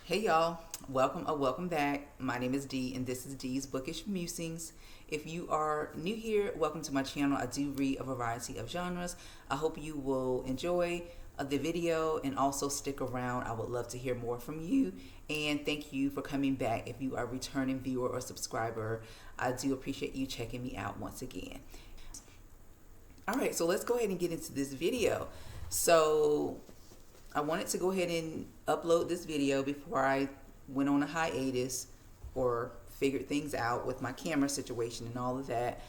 Hey y'all, welcome back. My name is Dee and this is Dee's Bookish Musings. If you are new here, welcome to my channel. I do read a variety of genres. I hope you will enjoy the video and also stick around. I would love to hear more from you, and thank you for coming back. If you are a returning viewer or subscriber, I do appreciate you checking me out once again. Alright, so let's go ahead and get into this video. So I wanted to go ahead and upload this video before I went on a hiatus or figured things out with my camera situation and all of that.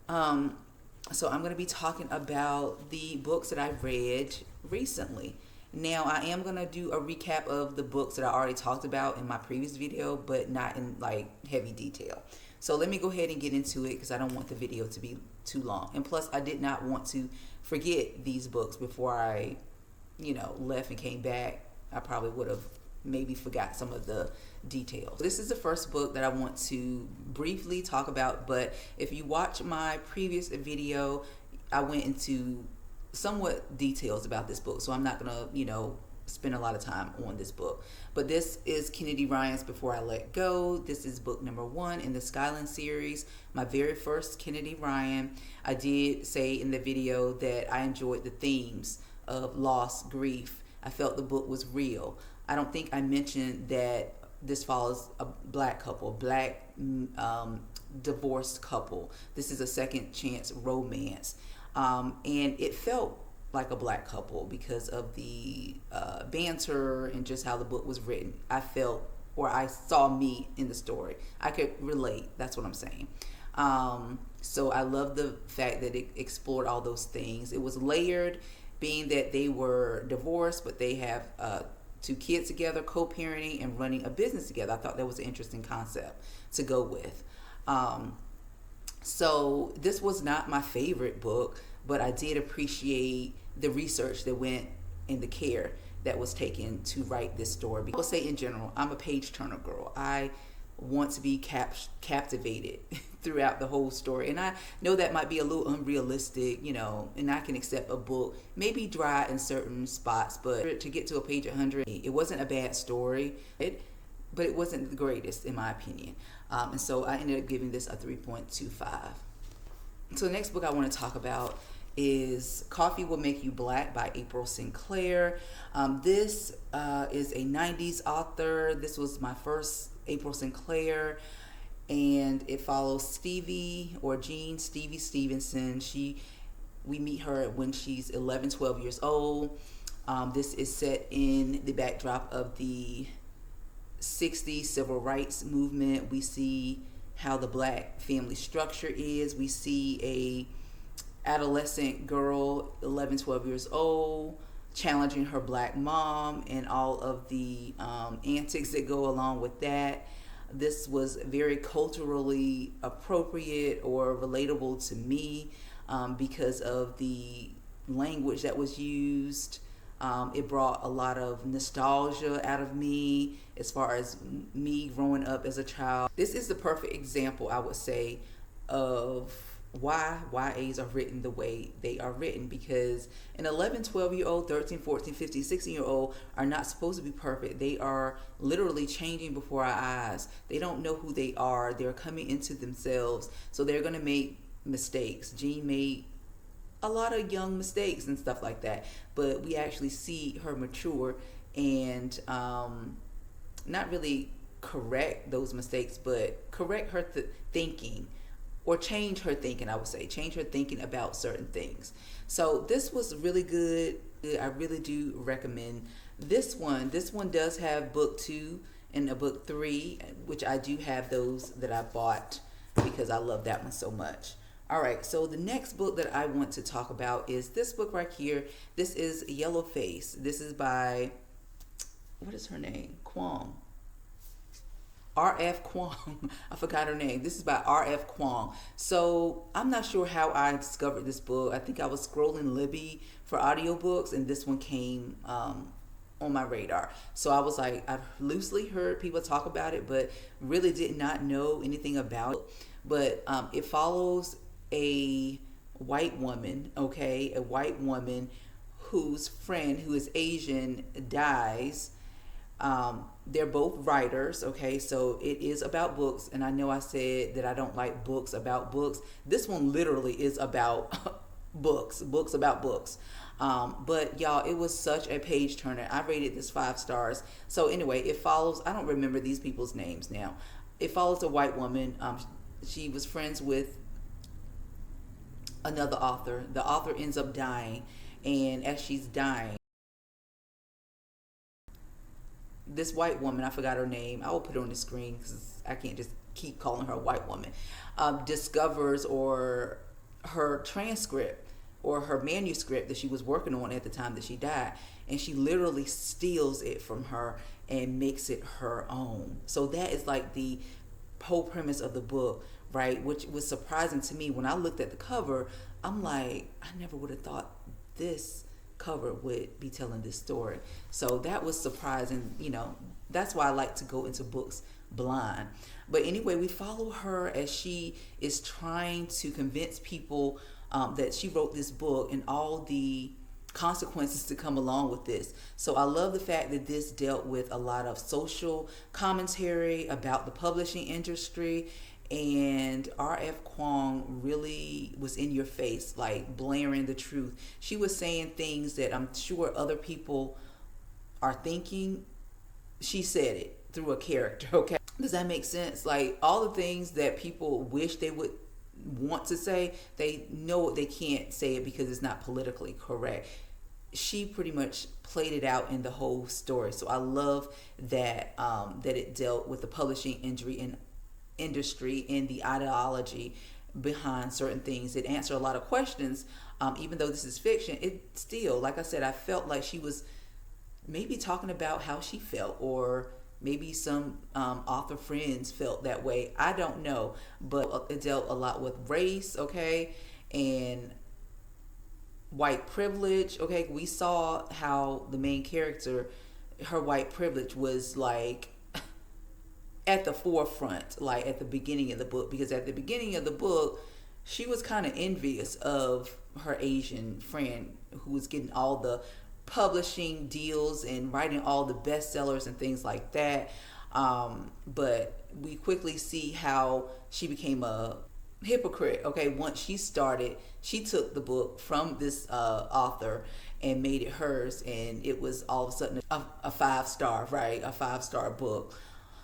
So I'm going to be talking about the books that I've read recently. Now I am going to do a recap of the books that I already talked about in my previous video, but not in like heavy detail. So let me go ahead and get into it because I don't want the video to be too long. And plus I did not want to forget these books before I left and came back. I probably would have maybe forgot some of the details. This is the first book that I want to briefly talk about, but if you watch my previous video, I went into somewhat details about this book, so I'm not gonna, spend a lot of time on this book. But this is Kennedy Ryan's Before I Let Go. This is book number 1 in the Skyland series, my very first Kennedy Ryan. I did say in the video that I enjoyed the themes of loss, grief. I felt the book was real. I don't think I mentioned that this follows a black couple, divorced couple. This is a second chance romance. And it felt like a black couple because of the banter and just how the book was written. I felt, or I saw me in the story. I could relate. That's what I'm saying. So I love the fact that it explored all those things. It was layered, being that they were divorced, but they have 2 kids together, co-parenting and running a business together. I thought that was an interesting concept to go with. So this was not my favorite book, but I did appreciate the research that went in the care that was taken to write this story. I will say in general, I'm a page turner girl. I want to be captivated throughout the whole story, and I know that might be a little unrealistic, and I can accept a book maybe dry in certain spots, but to get to a page 100, it wasn't a bad story, but it wasn't the greatest in my opinion, and so I ended up giving this a 3.25. So the next book I want to talk about is Coffee Will Make You Black by April Sinclair. This is a 90s author. This was my first April Sinclair, and it follows Stevie Stevenson. We meet her when she's 11, 12 years old. This is set in the backdrop of the 60s civil rights movement. We see how the black family structure is. We see a adolescent girl, 11, 12 years old, challenging her black mom and all of the antics that go along with that. This was very culturally appropriate or relatable to me because of the language that was used. It brought a lot of nostalgia out of me as far as me growing up as a child. This is the perfect example, I would say, of why YAs are written the way they are written, because an 11, 12-year-old, 13, 14, 15, 16-year-old are not supposed to be perfect. They are literally changing before our eyes. They don't know who they are. They're coming into themselves, so they're going to make mistakes. Jean made a lot of young mistakes and stuff like that, but we actually see her mature and not really correct those mistakes, but correct her thinking, or change her thinking. I would say change her thinking about certain things. So this was really good. I really do recommend this one. This one does have book 2 and a book 3, which I do have those that I bought because I love that one so much. All right, so the next book that I want to talk about is this book right here. This is Yellowface. This is by, what is her name? Kuang. R.F. Kuang. I forgot her name. This is by R.F. Kuang. So I'm not sure how I discovered this book. I think I was scrolling Libby for audiobooks, and this one came on my radar. So I was like, I've loosely heard people talk about it, but really did not know anything about it. But it follows a white woman, whose friend, who is Asian, dies They're both writers, okay? So it is about books. And I know I said that I don't like books about books. This one literally is about books about books. But y'all, it was such a page turner. I rated this 5 stars. So anyway, it follows, I don't remember these people's names now. It follows a white woman. She was friends with another author. The author ends up dying. And as she's dying, this white woman, I forgot her name, I will put it on the screen because I can't just keep calling her a white woman, discovers or her transcript or her manuscript that she was working on at the time that she died, and she literally steals it from her and makes it her own. So that is like the whole premise of the book, right? Which was surprising to me when I looked at the cover. I'm like, I never would have thought this cover would be telling this story. So that was surprising. That's why I like to go into books blind. But anyway, we follow her as she is trying to convince people that she wrote this book and all the consequences to come along with this. So I love the fact that this dealt with a lot of social commentary about the publishing industry, and R.F. Kuang really was in your face, like blaring the truth. She was saying things that I'm sure other people are thinking. She said it through a character, okay? Does that make sense? Like all the things that people wish they would want to say, they know they can't say it because it's not politically correct. She pretty much played it out in the whole story. So I love that that it dealt with the publishing industry and the ideology behind certain things. It answered a lot of questions. Even though this is fiction, it still, like I said, I felt like she was maybe talking about how she felt, or maybe some author friends felt that way. I don't know, but it dealt a lot with race, okay, and white privilege, okay. We saw how the main character, her white privilege was like at the forefront, like at the beginning of the book, because at the beginning of the book, she was kind of envious of her Asian friend who was getting all the publishing deals and writing all the bestsellers and things like that. But we quickly see how she became a hypocrite. Okay, once she took the book from this author and made it hers, and it was all of a sudden a 5-star, right? A 5-star book.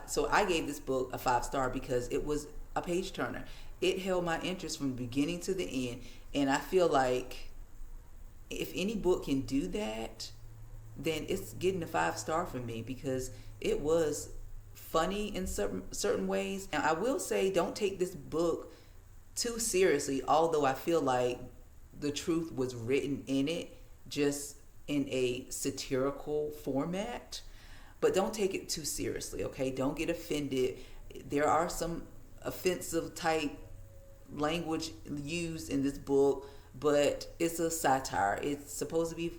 So I gave this book a 5-star because it was a page turner. It held my interest from the beginning to the end, and I feel like if any book can do that, then it's getting a 5-star for me, because it was funny in certain ways. Now I will say, don't take this book too seriously, although I feel like the truth was written in it, just in a satirical format. But don't take it too seriously, okay? Don't get offended. There are some offensive type language used in this book, but it's a satire. It's supposed to be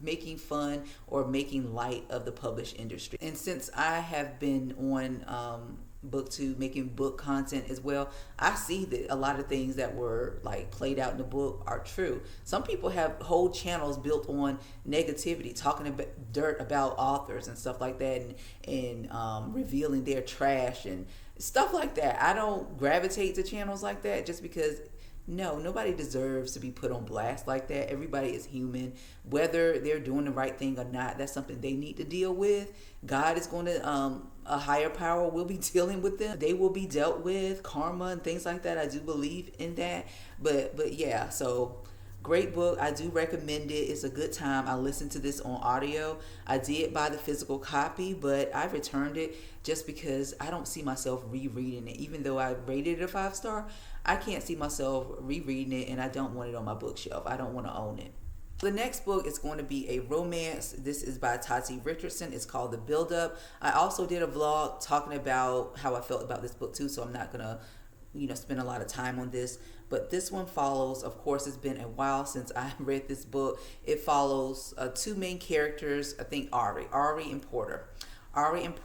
making fun or making light of the published industry. And since I have been on BookTube making book content as well, I see that a lot of things that were like played out in the book are true. Some people have whole channels built on negativity, talking about dirt about authors and stuff like that, and revealing their trash and stuff like that. I don't gravitate to channels like that, just because nobody deserves to be put on blast like that. Everybody is human. Whether they're doing the right thing or not, that's something they need to deal with. God is going to, a higher power will be dealing with them. They will be dealt with, karma and things like that. I do believe in that. But yeah, so great book. I do recommend it. It's a good time. I listened to this on audio. I did buy the physical copy, but I returned it just because I don't see myself rereading it. Even though I rated it a 5-star, I can't see myself rereading it, and I don't want it on my bookshelf. I don't want to own it. The next book is going to be a romance. This is by Tati Richardson. It's called The Build-Up. I also did a vlog talking about how I felt about this book too, so I'm not going to spend a lot of time on this. But this one follows, of course, it's been a while since I read this book. It follows two main characters, I think Ari and Porter. Ari and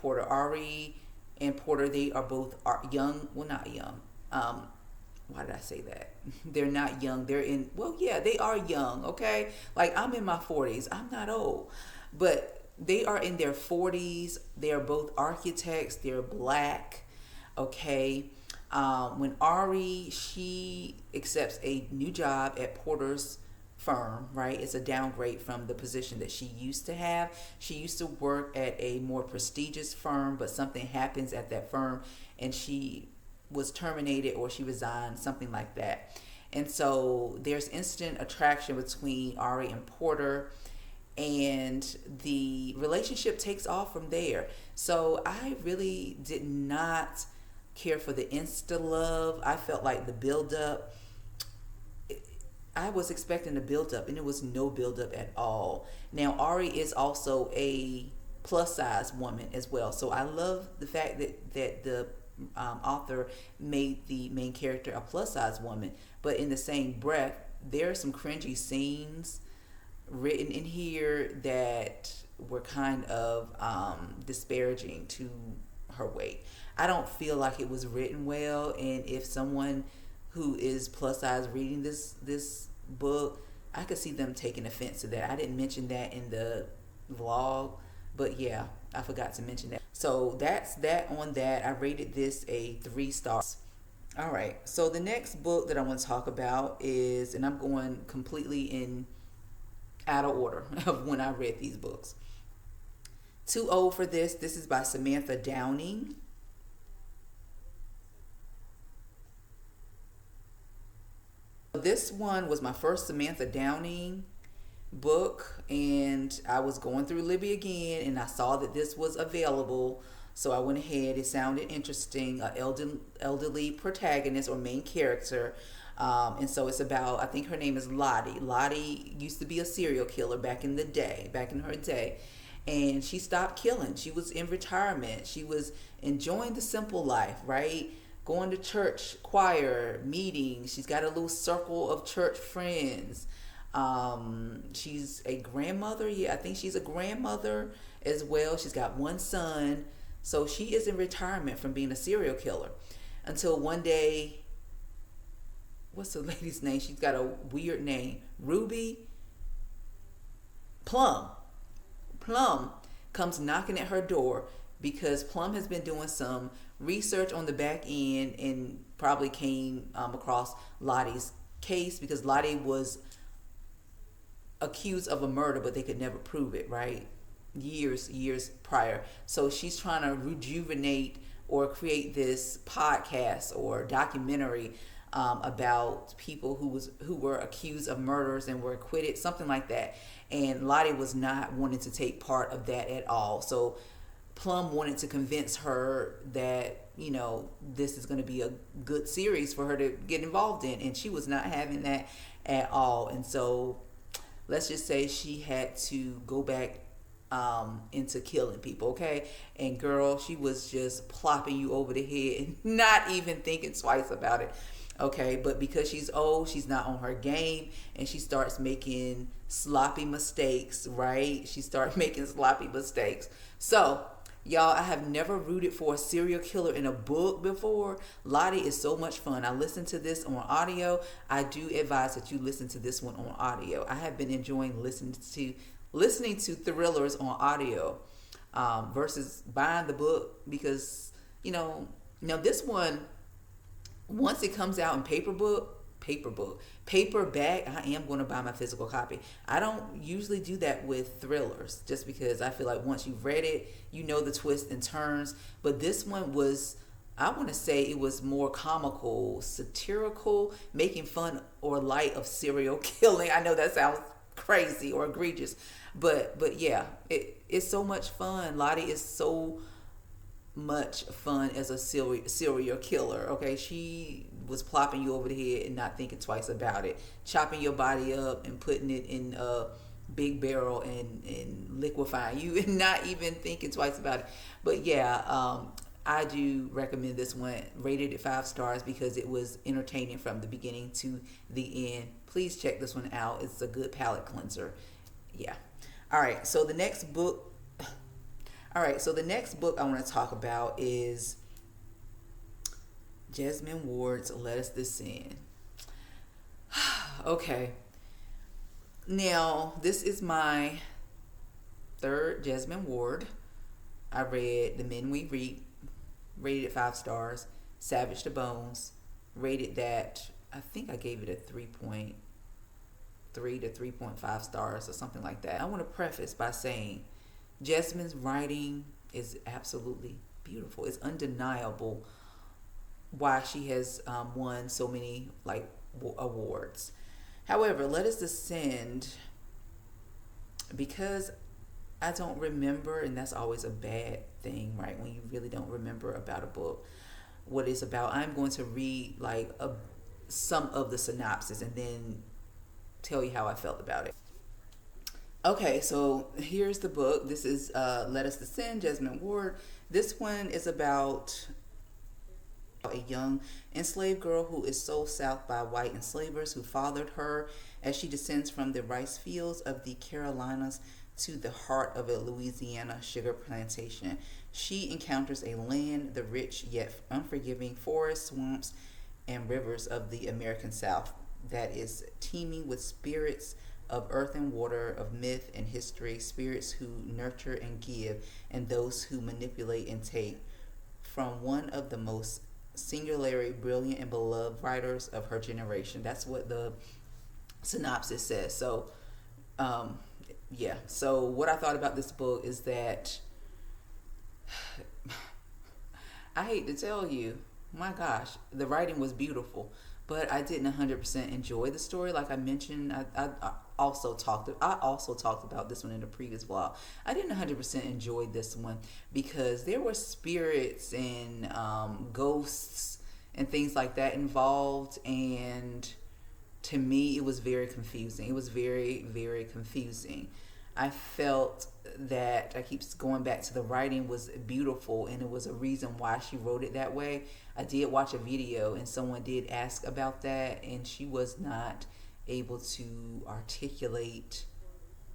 Porter, they are both young. Well, not young. Why did I say that? They're not young. They are young, okay? Like, I'm in my 40s. I'm not old. But they are in their 40s. They are both architects. They're black. Okay. When Ari, she accepts a new job at Porter's firm, right? It's a downgrade from the position that she used to have. She used to work at a more prestigious firm, but something happens at that firm and she was terminated or she resigned, something like that. And so there's instant attraction between Ari and Porter, and the relationship takes off from there. So I really did not care for the insta love. I felt like the build up, I was expecting a build up and it was no build up at all. Now Ari is also a plus size woman as well. So I love the fact that the author made the main character a plus size woman, but in the same breath, there are some cringy scenes written in here that were kind of disparaging to her weight. I don't feel like it was written well, and if someone who is plus size reading this book, I could see them taking offense to that. I didn't mention that in the vlog, but yeah, I forgot to mention that. So that's that on that. I rated this a 3 stars. All right, so the next book that I want to talk about is, and I'm going completely in out of order of when I read these books. Too Old for This. This is by Samantha Downing. This one was my first Samantha Downing book, and I was going through Libby again, and I saw that this was available, so I went ahead. It sounded interesting. Elderly protagonist or main character, and so it's about, I think her name is Lottie. Lottie used to be a serial killer back in her day, and she stopped killing. She was in retirement. She was enjoying the simple life, right? Going to church, choir, meetings. She's got a little circle of church friends. She's a grandmother. Yeah, I think she's a grandmother as well. She's got one son. So she is in retirement from being a serial killer until one day, what's the lady's name? She's got a weird name. Ruby Plum. Plum comes knocking at her door because Plum has been doing some research on the back end and probably came across Lottie's case, because Lottie was accused of a murder, but they could never prove it, right? Years prior. So she's trying to rejuvenate or create this podcast or documentary about people who were accused of murders and were acquitted, something like that. And Lottie was not wanting to take part of that at all. So Plum wanted to convince her that, this is going to be a good series for her to get involved in, and she was not having that at all. And so let's just say she had to go back into killing people, okay? And girl, she was just plopping you over the head and not even thinking twice about it, okay? But because she's old, she's not on her game, and she starts making sloppy mistakes, right? She starts making sloppy mistakes. So y'all, I have never rooted for a serial killer in a book before. Lottie is so much fun. I listened to this on audio. I do advise that you listen to this one on audio. I have been enjoying listening to thrillers on audio versus buying the book, because now this one, once it comes out in paperback, I am going to buy my physical copy. I don't usually do that with thrillers, just because I feel like once you've read it, you know the twists and turns. But this one was, I want to say it was more comical, satirical, making fun or light of serial killing. I know that sounds crazy or egregious, but yeah, it's so much fun. Lottie is so much fun as a serial killer, okay? She was plopping you over the head and not thinking twice about it, chopping your body up and putting it in a big barrel and liquefying you and not even thinking twice about it. But yeah, I do recommend this one, rated at 5 stars, because it was entertaining from the beginning to the end. Please check this one out. It's a good palate cleanser. Yeah. All right, so the next book I want to talk about is Jesmyn Ward's Let Us Descend. Okay. Now, this is my Third, Jesmyn Ward. I read The Men We Reap, rated it 5 stars. Savage to Bones, rated that, I think I gave it a 3.3 to 3.5 stars or something like that. I want to preface by saying Jesmyn's writing is absolutely beautiful. It's undeniable why she has won so many awards. However, Let Us Descend, because I don't remember, and that's always a bad thing, right? When you really don't remember about a book, what it's about. I'm going to read some of the synopsis and then tell you how I felt about it. Okay, so here's the book. This is Let Us Descend, Jesmyn Ward. This one is about a young enslaved girl who is sold south by white enslavers who fathered her as she descends from the rice fields of the Carolinas to the heart of a Louisiana sugar plantation. She encounters a land, the rich yet unforgiving forests, swamps, and rivers of the American South that is teeming with spirits of earth and water, of myth and history, spirits who nurture and give, and those who manipulate and take. From one of the most singularly brilliant and beloved writers of her generation. That's what the synopsis says. So, yeah. So what I thought about this book is that I hate to tell you, my gosh, the writing was beautiful, but I didn't 100% enjoy the story. Like I mentioned, I also talked about this one in the previous vlog. I didn't 100% enjoy this one because there were spirits and ghosts and things like that involved, and to me it was very confusing. It was very, very confusing. I felt that, I keep going back to, the writing was beautiful and it was a reason why she wrote it that way. I did watch a video and someone did ask about that, and she was not able to articulate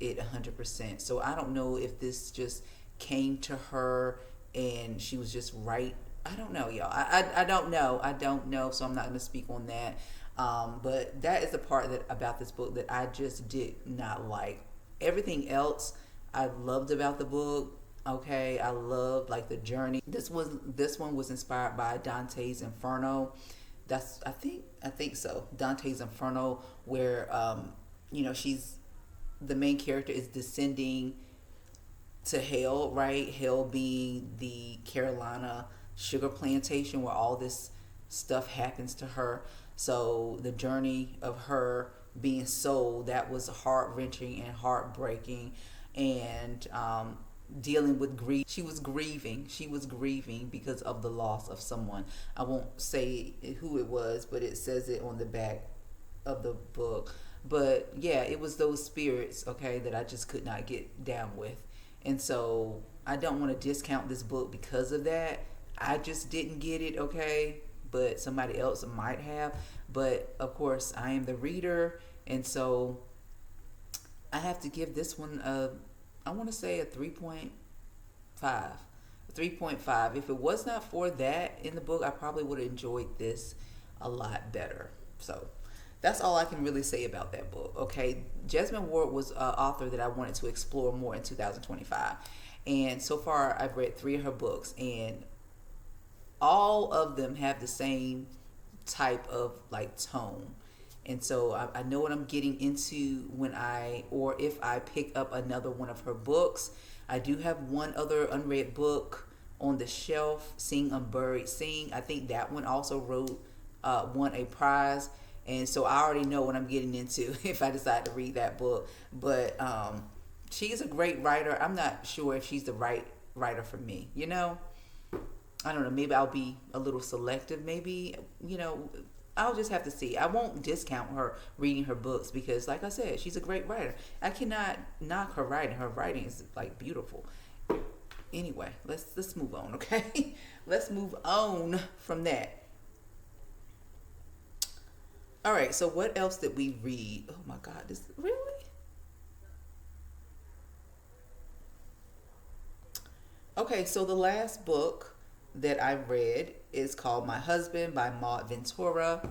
it 100%. So I don't know if this just came to her and she was just right. I don't know, y'all. I don't know. So I'm not going to speak on that. But that is the part about this book that I just did not like. Everything else I loved about the book. Okay, I loved the journey. This one was inspired by Dante's Inferno. That's I think so. Dante's Inferno, where she's, the main character is descending to hell, right? Hell being the Carolina sugar plantation where all this stuff happens to her. So the journey of her being sold, that was heart-wrenching and heartbreaking, and dealing with grief. She was grieving because of the loss of someone. I won't say who it was, but it says it on the back of the book. But yeah, it was those spirits, okay, that I just could not get down with. And so I don't want to discount this book because of that. I just didn't get it, okay, but somebody else might have. But of course, I am the reader, and so I have to give this one I want to say a 3.5. A 3.5. If it was not for that in the book, I probably would have enjoyed this a lot better. So that's all I can really say about that book. Okay, Jesmyn Ward was an author that I wanted to explore more in 2025. And so far, I've read 3 of her books, and all of them have the same type of tone. And so I know what I'm getting into if I pick up another one of her books. I do have one other unread book on the shelf, Sing Unburied Sing. I think that one also won a prize. And so I already know what I'm getting into if I decide to read that book. But she's a great writer. I'm not sure if she's the right writer for me. I don't know. Maybe I'll be a little selective. Maybe, I'll just have to see. I won't discount her reading her books because, like I said, she's a great writer. I cannot knock her writing. Her writing is beautiful. Anyway, let's move on, okay? Let's move on from that. All right. So what else did we read? Oh my God! This really? Okay. So the last book that I read is called My Husband by Maud Ventura.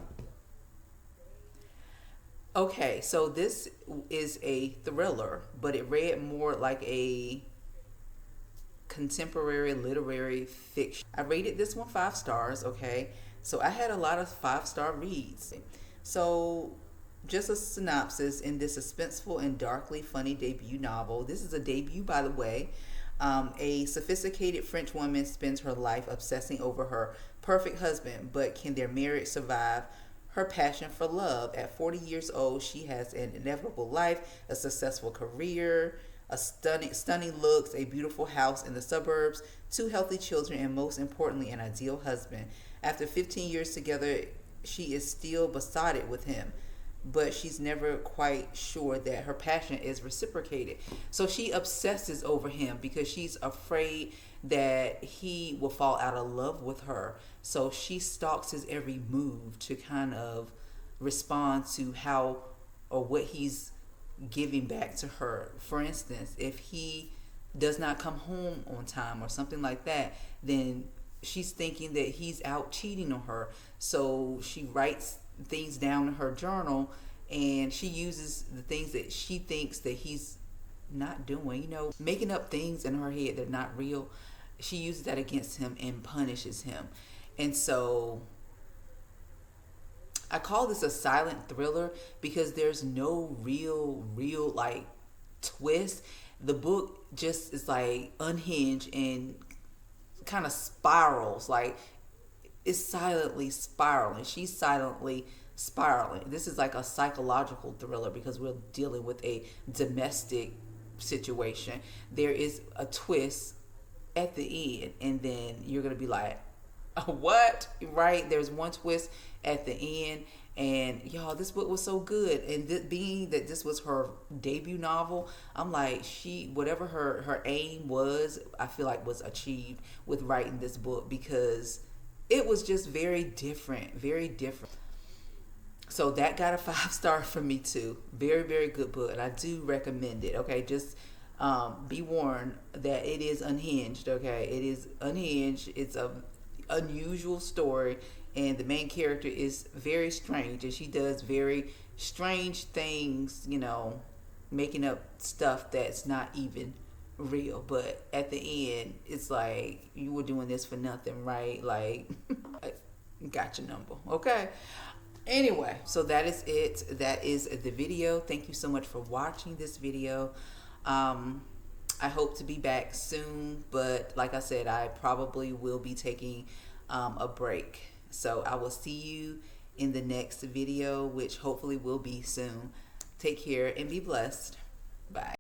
Okay, so this is a thriller, but it read more like a contemporary literary fiction. I rated this one 5 stars, okay? So I had a lot of 5-star reads. So just a synopsis: in this suspenseful and darkly funny debut novel, this is a debut, by the way, a sophisticated French woman spends her life obsessing over her perfect husband, but can their marriage survive her passion for love? At 40 years old, she has an inevitable life, a successful career, a stunning looks, a beautiful house in the suburbs, 2 healthy children, and most importantly, an ideal husband. After 15 years together, she is still besotted with him, but she's never quite sure that her passion is reciprocated. So she obsesses over him because she's afraid that he will fall out of love with her. So she stalks his every move to kind of respond to how or what he's giving back to her. For instance, if he does not come home on time or something like that, then she's thinking that he's out cheating on her. So she writes things down in her journal, and she uses the things that she thinks that he's not doing, making up things in her head that are not real. She uses that against him and punishes him. And so I call this a silent thriller because there's no real like twist. The book just is like unhinged and kind of spirals, like it's silently spiraling. She's silently spiraling. This is like a psychological thriller because we're dealing with a domestic situation. There is a twist at the end, and then you're gonna be like, what? Right? There's one twist at the end, and y'all, this book was so good. And being that this was her debut novel, I'm like, whatever her aim was, I feel like was achieved with writing this book because it was just very different, very different. So that got a 5-star from me too. Very, very good book, and I do recommend it. Okay, just be warned that it is unhinged. Okay, it is unhinged. It's a unusual story, and the main character is very strange, and she does very strange things, making up stuff that's not even real. But at the end, it's like, you were doing this for nothing, right? Like, got your number. Okay, anyway, so that is it. That is the video. Thank you so much for watching this video. I hope to be back soon, but like I said, I probably will be taking a break. So I will see you in the next video, which hopefully will be soon. Take care and be blessed. Bye.